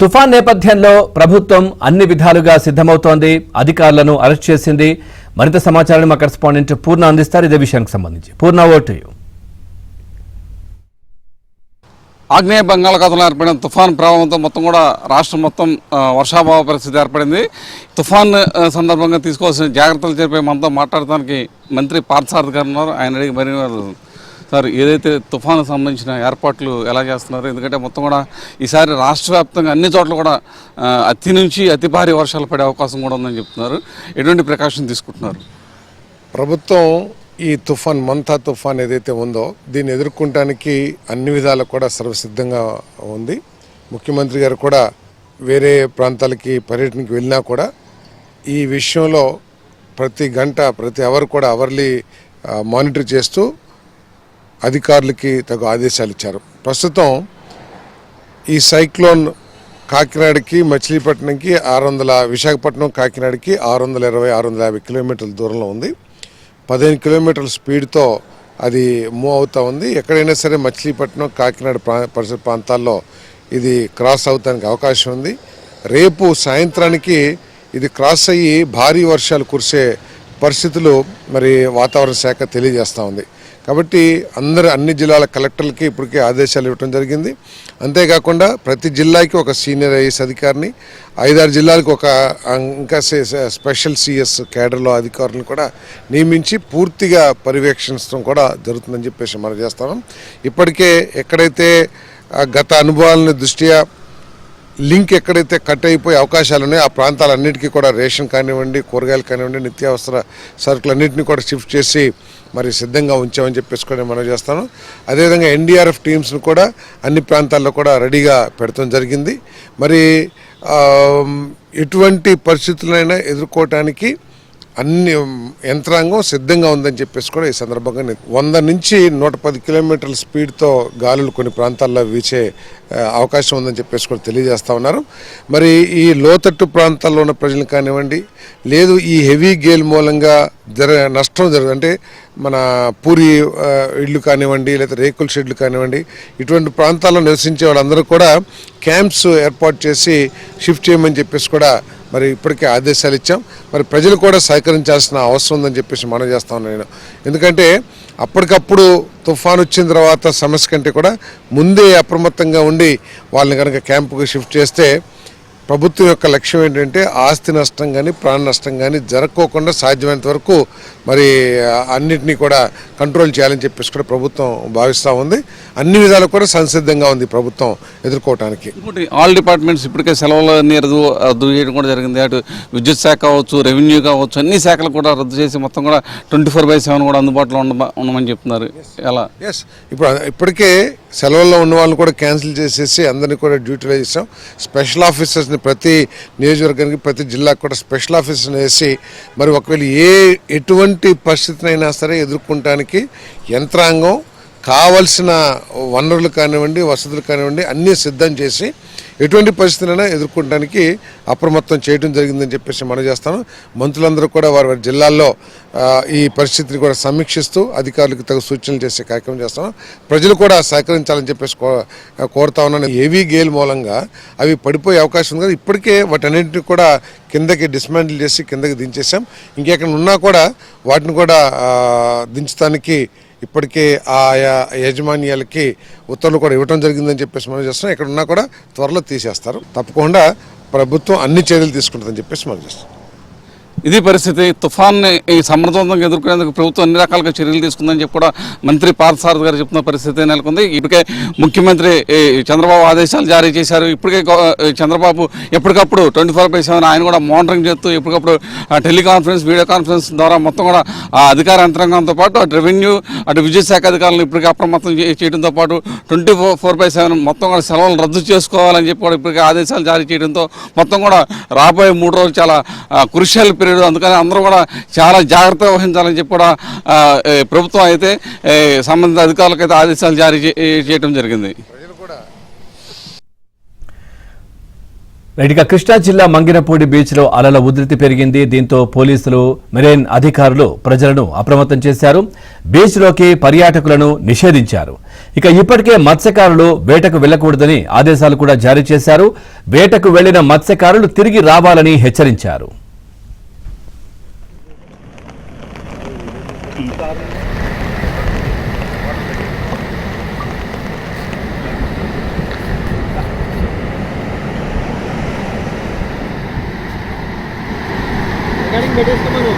తుఫాన్ నేపథ్యంలో ప్రభుత్వం అన్ని విధాలుగా సిద్ధమవుతోంది. అధికారులను అరెస్ట్ చేసింది. మరింత సమాచారాన్ని మా కరెస్పాండెంట్ పూర్ణ అందిస్తారు. ఇదే విషయానికి సంబంధించి పూర్ణ, ఓవర్ టు యు. ఆగ్నేయ బంగాళాఖాతంలో ఏర్పడిన తుఫాన్ ప్రభావంతో మొత్తం కూడా రాష్ట్రం మొత్తం వర్షాభావ పరిస్థితి ఏర్పడింది. తుఫాన్ సందర్భంగా తీసుకోవాల్సిన జాగ్రత్తలు చెప్పి మనతో మాట్లాడటానికి మంత్రి పార్థసారథి గారు ఉన్నారు. ఆయన అడిగి మరి సార్, ఏదైతే తుఫాను సంబంధించిన ఏర్పాట్లు ఎలా చేస్తున్నారు? ఎందుకంటే మొత్తం కూడా ఈసారి రాష్ట్ర వ్యాప్తంగా అన్ని చోట్ల కూడా అతి నుంచి అతి భారీ వర్షాలు పడే అవకాశం కూడా ఉందని చెప్తున్నారు. ఎటువంటి ప్రికాషన్ తీసుకుంటున్నారు? ప్రభుత్వం ఈ తుఫాన్ మంతా తుఫాన్ ఏదైతే ఉందో దీన్ని ఎదుర్కొనడానికి అన్ని విధాలు కూడా సర్వసిద్ధంగా ఉంది. ముఖ్యమంత్రి గారు కూడా వేరే ప్రాంతాలకి పర్యటనకి వెళ్ళినా కూడా ఈ విషయంలో ప్రతి గంట ప్రతి అవర్ కూడా అవర్లీ మానిటర్ చేస్తూ అధికారులకి తగు ఆదేశాలు ఇచ్చారు. ప్రస్తుతం ఈ సైక్లోన్ కాకినాడకి మచిలీపట్నంకి 600, విశాఖపట్నం కాకినాడకి 620-650 కిలోమీటర్ల దూరంలో ఉంది. 15 కిలోమీటర్ల స్పీడ్తో అది మూవ్ అవుతూ ఉంది. ఎక్కడైనా సరే మచిలీపట్నం కాకినాడ పరిసర ప్రాంతాల్లో ఇది క్రాస్ అవుతానికి అవకాశం ఉంది. రేపు సాయంత్రానికి ఇది క్రాస్ అయ్యి భారీ వర్షాలు కురిసే పరిస్థితులు మరి వాతావరణ శాఖ తెలియజేస్తూ ఉంది. కాబట్టి అన్ని జిల్లాల కలెక్టర్లకి ఇప్పటికే ఆదేశాలు ఇవ్వడం జరిగింది. అంతేకాకుండా ప్రతి జిల్లాకి ఒక సీనియర్ ఐఏఎస్ అధికారిని, 5-6 జిల్లాలకు ఒక ఇంకా స్పెషల్ సిఎస్ కేడర్లో అధికారులను కూడా నియమించి పూర్తిగా పర్యవేక్షించడం కూడా జరుగుతుందని చెప్పేసి మనం చేస్తాం. ఇప్పటికే ఎక్కడైతే గత అనుభవాలను దృష్ట్యా లింక్ ఎక్కడైతే కట్ అయిపోయే అవకాశాలు ఉన్నాయో ఆ ప్రాంతాలన్నిటికీ కూడా రేషన్ కానివ్వండి, కూరగాయలు కానివ్వండి, నిత్యావసర సరుకులన్నింటినీ కూడా షిఫ్ట్ చేసి మరి సిద్ధంగా ఉంచామని చెప్పేసి కూడా మనం చేస్తాను. అదేవిధంగా ఎన్డీఆర్ఎఫ్ టీమ్స్ను కూడా అన్ని ప్రాంతాల్లో కూడా రెడీగా పెడతాం జరిగింది. మరి ఎటువంటి పరిస్థితులైనా ఎదుర్కోవటానికి అన్ని యంత్రాంగం సిద్ధంగా ఉందని చెప్పేసి కూడా ఈ సందర్భంగా 100 నుంచి 110 కిలోమీటర్ల స్పీడ్తో గాలులు కొన్ని ప్రాంతాల్లో వీచే అవకాశం ఉందని చెప్పేసి కూడా తెలియజేస్తూ ఉన్నారు. మరి ఈ లోతట్టు ప్రాంతాల్లో ఉన్న ప్రజలు కానివ్వండి, లేదు ఈ హెవీ గేల్ మూలంగా నష్టం జరగదు అంటే మన పూరి ఇళ్ళు కానివ్వండి, లేదా రేకుల షెడ్లు కానివ్వండి, ఇటువంటి ప్రాంతాల్లో నివసించే వాళ్ళందరూ కూడా క్యాంప్స్ ఏర్పాటు చేసి షిఫ్ట్ చేయమని చెప్పేసి కూడా మరి ఇప్పటికే ఆదేశాలు ఇచ్చాం. మరి ప్రజలు కూడా సహకరించాల్సిన అవసరం ఉందని చెప్పేసి మనం చేస్తాను నేను. ఎందుకంటే అప్పటికప్పుడు తుఫాన్ వచ్చిన తర్వాత సమస్య కంటే కూడా ముందే అప్రమత్తంగా ఉండి వాళ్ళని కనుక క్యాంపుకి షిఫ్ట్ చేస్తే ప్రభుత్వం యొక్క లక్ష్యం ఏంటంటే ఆస్తి నష్టం కానీ ప్రాణ నష్టం కానీ జరగకోకుండా సాధ్యమైనంత వరకు మరి అన్నిటినీ కూడా కంట్రోల్ చేయాలని చెప్పేసి కూడా ప్రభుత్వం భావిస్తూ ఉంది. అన్ని విధాలు కూడా సంసిద్ధంగా ఉంది ప్రభుత్వం ఎదుర్కోవడానికి. ఆల్ డిపార్ట్మెంట్స్ ఇప్పటికే సెలవులన్నీ రద్దు చేయడం కూడా జరిగింది. అటు విద్యుత్ శాఖ కావచ్చు, రెవెన్యూ కావచ్చు, అన్ని శాఖలు కూడా రద్దు చేసి మొత్తం కూడా 24/7 కూడా అందుబాటులో ఉండమని చెప్తున్నారు. ఎలా? ఎస్, ఇప్పటికే సెలవుల్లో ఉన్న వాళ్ళని కూడా క్యాన్సిల్ చేసేసి అందరినీ కూడా డ్యూటీలో చేసాం. స్పెషల్ ఆఫీసర్స్ని ప్రతి నియోజకవర్గానికి ప్రతి జిల్లాకు కూడా స్పెషల్ ఆఫీసర్ని వేసి మరి ఒకవేళ ఎటువంటి పరిస్థితినైనా సరే ఎదుర్కొనడానికి యంత్రాంగం కావలసిన వనరులు కానివ్వండి, వసతులు కానివ్వండి అన్నీ సిద్ధం చేసి ఎటువంటి పరిస్థితులైనా ఎదుర్కొనడానికి అప్రమత్తం చేయడం జరిగిందని చెప్పేసి మనం చేస్తాను. మంత్రులందరూ కూడా వారి జిల్లాల్లో ఈ పరిస్థితిని కూడా సమీక్షిస్తూ అధికారులకు తగు సూచనలు చేసే కార్యక్రమం చేస్తాం. ప్రజలు కూడా సహకరించాలని చెప్పేసి కోరుతా ఉన్నాను. హెవీ గేల్ మూలంగా అవి పడిపోయే అవకాశం ఉంది కదా, ఇప్పటికే వాటన్నింటినీ కూడా కిందకి డిస్మాంటిల్ చేసి కిందకి దించేసాం. ఇంకెక్కడ ఉన్నా కూడా వాటిని కూడా దించడానికి ఇప్పటికే ఆయా యాజమాన్యాలకి ఉత్తర్వులు కూడా ఇవ్వడం జరిగిందని చెప్పేసి మనం చేస్తున్నాం. ఎక్కడ ఉన్నా కూడా త్వరలో తీసేస్తారు. తప్పకుండా ప్రభుత్వం అన్ని చర్యలు తీసుకుంటుందని చెప్పేసి మనం చేస్తాం. ఇది పరిస్థితి. తుఫాన్ని సమర్థవంతంగా ఎదుర్కొనేందుకు ప్రభుత్వం అన్ని రకాలుగా చర్యలు తీసుకుందని చెప్పి కూడా మంత్రి పార్థసారథి గారు చెప్తున్న పరిస్థితి నెలకొంది. ఇప్పటికే ముఖ్యమంత్రి చంద్రబాబు ఆదేశాలు జారీ చేశారు. ఇప్పటికే చంద్రబాబు ఎప్పటికప్పుడు 24/7 ఆయన కూడా మానిటరింగ్ చేస్తూ ఎప్పటికప్పుడు టెలికాన్ఫరెన్స్, వీడియో కాన్ఫరెన్స్ ద్వారా మొత్తం కూడా ఆ అధికార యంత్రాంగంతో పాటు అటు రెవెన్యూ, అటు విద్యుత్ శాఖ అధికారులను ఇప్పటికే అప్రమత్తం చేయడంతో పాటు 24/7 మొత్తం కూడా సెలవులు రద్దు చేసుకోవాలని చెప్పి కూడా ఇప్పటికే ఆదేశాలు జారీ చేయడంతో మొత్తం కూడా రాబోయే 3 రోజులు చాలా క్రుషియల్ పీరియడ్. అందుకని అందరూ కూడా చాలా జాగ్రత్తగా వహించాలని చెప్పి కూడా ప్రభుత్వం అయితే సంబంధిత అధికారులకైతే ఆదేశాలు జారీ చేయడం జరిగింది. రైట్, ఇక కృష్ణా జిల్లా మంగినపూడి బీచ్ లో అలల ఉధృతి పెరిగింది. దీంతో పోలీసులు, మెరైన్ అధికారులు ప్రజలను అప్రమత్తం చేశారు. బీచ్ లోకి పర్యాటకులను నిషేధించారు. ఇక ఇప్పటికే మత్స్యకారులు వేటకు వెళ్లకూడదని ఆదేశాలు కూడా జారీ చేశారు. వేటకు వెళ్లిన మత్స్యకారులు తిరిగి రావాలని హెచ్చరించారు. రికార్డింగ్ పెట్టేసుకోమను.